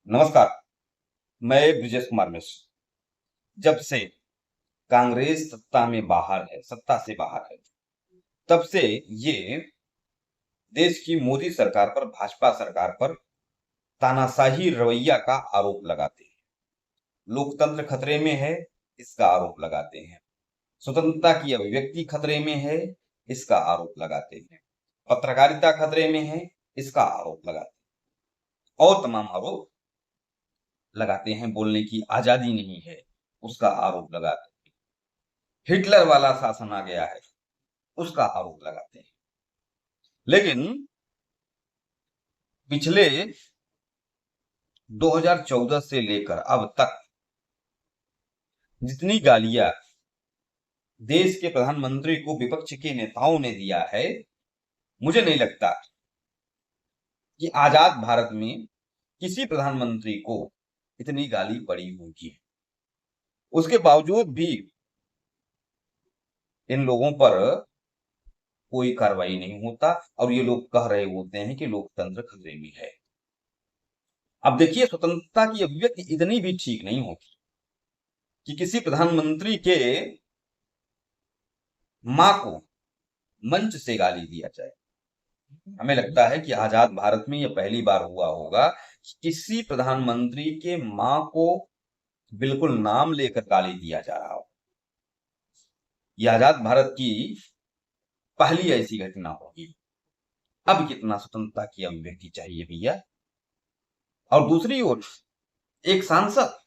नमस्कार। मैं ब्रिजेश कुमार मिश्र। जब से कांग्रेस सत्ता से बाहर है, तब से ये देश की मोदी सरकार पर, भाजपा सरकार पर तानाशाही रवैया का आरोप लगाते हैं। लोकतंत्र खतरे में है, इसका आरोप लगाते हैं। स्वतंत्रता की अभिव्यक्ति खतरे में है, इसका आरोप लगाते हैं। पत्रकारिता खतरे में है, इसका आरोप लगाते हैं और तमाम आरोप लगाते हैं। बोलने की आजादी नहीं है, उसका आरोप लगाते हैं। हिटलर वाला शासन आ गया है, उसका आरोप लगाते हैं। लेकिन पिछले 2014 से लेकर अब तक जितनी गालियां देश के प्रधानमंत्री को विपक्ष के नेताओं ने दिया है, मुझे नहीं लगता कि आजाद भारत में किसी प्रधानमंत्री को इतनी गाली पड़ी होगी। उसके बावजूद भी इन लोगों पर कोई कार्रवाई नहीं होता और ये लोग कह रहे होते हैं कि लोकतंत्र खतरे में है। अब देखिए, स्वतंत्रता की अभिव्यक्ति इतनी भी ठीक नहीं होती कि किसी प्रधानमंत्री के मां को मंच से गाली दिया जाए। हमें लगता है कि आजाद भारत में यह पहली बार हुआ होगा कि किसी प्रधानमंत्री के मां को बिल्कुल नाम लेकर गाली दिया जा रहा हो। यह आजाद भारत की पहली ऐसी घटना होगी। अब कितना स्वतंत्रता की अभिव्यक्ति चाहिए भैया। और दूसरी ओर एक सांसद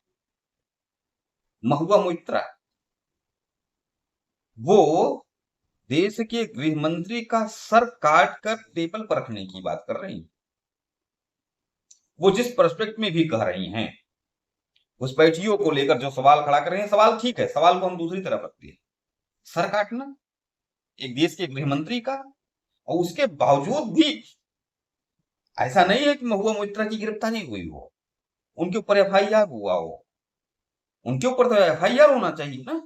महुआ मोइत्रा, वो देश के गृह मंत्री का सर काट कर टेबल पर रखने की बात कर रही हैं। वो जिस पर्सपेक्ट में भी कह रही हैं, उस बैठियों को लेकर जो सवाल खड़ा कर रहे हैं, सवाल ठीक है, सवाल को हम दूसरी तरफ रखते हैं। सर काटना एक देश के गृह मंत्री का, और उसके बावजूद भी ऐसा नहीं है कि महुआ मोइत्रा की गिरफ्तारी हुई हो, उनके ऊपर एफआईआर हुआ हो। उनके ऊपर तो एफआईआर होना चाहिए ना।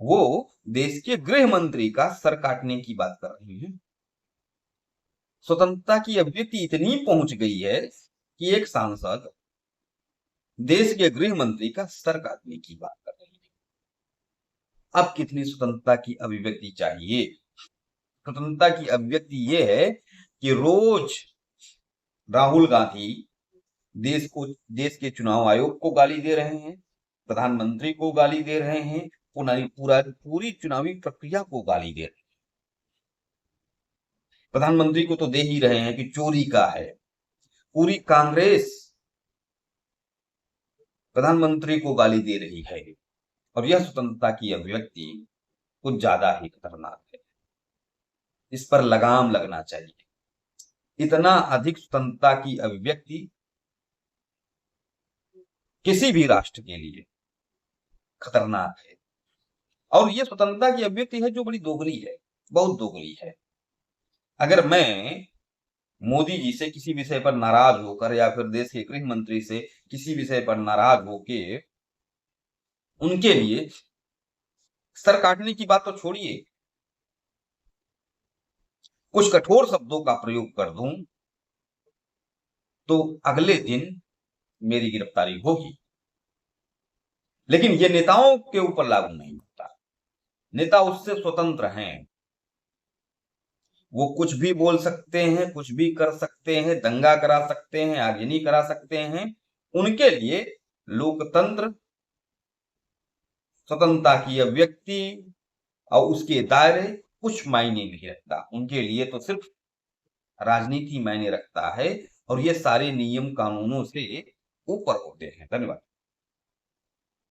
वो देश के गृह मंत्री का सर काटने की बात कर रही हैं। स्वतंत्रता की अभिव्यक्ति इतनी पहुंच गई है कि एक सांसद देश के गृह मंत्री का सर काटने की बात कर रही है। अब कितनी स्वतंत्रता की अभिव्यक्ति चाहिए। स्वतंत्रता की अभिव्यक्ति यह है कि रोज राहुल गांधी देश के चुनाव आयोग को गाली दे रहे हैं, प्रधानमंत्री को गाली दे रहे हैं, पूरी चुनावी प्रक्रिया को गाली दे रहे हैं। प्रधानमंत्री को तो दे ही रहे हैं कि चोरी का है। पूरी कांग्रेस प्रधानमंत्री को गाली दे रही है। और यह स्वतंत्रता की अभिव्यक्ति कुछ ज्यादा ही खतरनाक है। इस पर लगाम लगना चाहिए। इतना अधिक स्वतंत्रता की अभिव्यक्ति किसी भी राष्ट्र के लिए खतरनाक है। और यह स्वतंत्रता की अभिव्यक्ति है जो बड़ी दोगली है, बहुत दोगली है। अगर मैं मोदी जी से किसी विषय पर नाराज होकर, या फिर देश के गृह मंत्री से किसी विषय पर नाराज होके उनके लिए सर काटने की बात तो छोड़िए, कुछ कठोर शब्दों का प्रयोग कर दूं तो अगले दिन मेरी गिरफ्तारी होगी। लेकिन यह नेताओं के ऊपर लागू नहीं होता। नेता उससे स्वतंत्र हैं। वो कुछ भी बोल सकते हैं, कुछ भी कर सकते हैं, दंगा करा सकते हैं, आगजनी करा सकते हैं। उनके लिए लोकतंत्र, स्वतंत्रता की अभिव्यक्ति और उसके दायरे कुछ मायने नहीं रखता। उनके लिए तो सिर्फ राजनीति मायने रखता है, और ये सारे नियम कानूनों से ऊपर होते हैं। धन्यवाद।